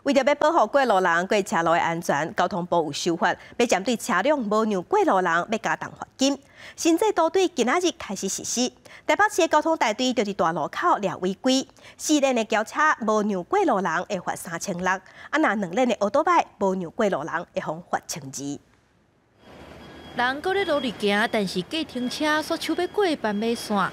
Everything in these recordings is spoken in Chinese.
为着要保护过路人过车路的安全，交通部有修法，要针对车辆无让过路人要加重罚金。新制度对今仔日开始实施。台北市的交通大队就伫大路口抓违规，4轮的轿车无让过路人会罚3600，若2轮的奥多摆无让过路人会罚8200。人搁咧路里行，但是计程车煞手要过斑马线。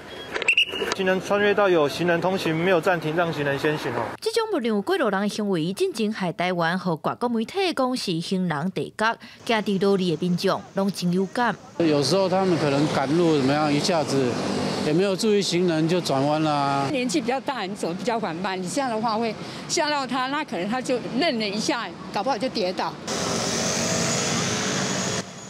行人穿越到有行人通行，没有暂停让行人先行哦。这种不让过路人的行为，进前害台湾和外国媒体讲是行人地角，行伫路里的民众拢真有感。有时候他们可能赶路怎么样，一下子也没有注意行人就转弯啦。年纪比较大，你走比较缓慢，你这样的话会吓到他，那可能他就愣了一下，搞不好就跌倒。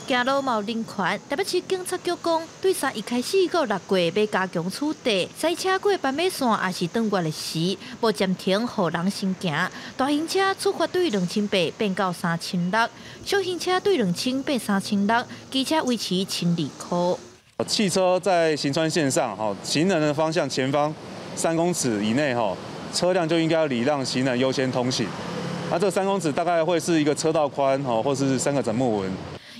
行路嘛有人权，台北市警察局讲，对3月开始到6月要加强处理，塞车过斑马线也是当月的时，无暂停互人先行。大型车处罚对2800变到3600，小型车对2000变3600，机车维持1200块。汽车在行穿线上，行人的方向前方3公尺以内，车辆就应该要礼让行人优先通行。那这3公尺大概会是一个车道宽，或是3个整木纹。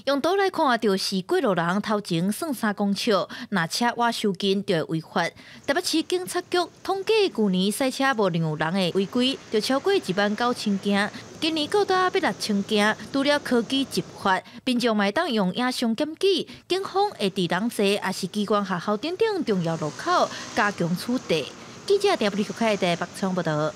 用刀来看，就是过路人头前算3公尺，若车挖收金就会违法。台北市警察局统计，去年赛车无让人的违规就超过19000件，今年到达要6000件。除了科技执法，民众嘛当用影像检举，警方会伫人济也是机关学校等重要路口加强处理。记者陈柏立台北采访报道。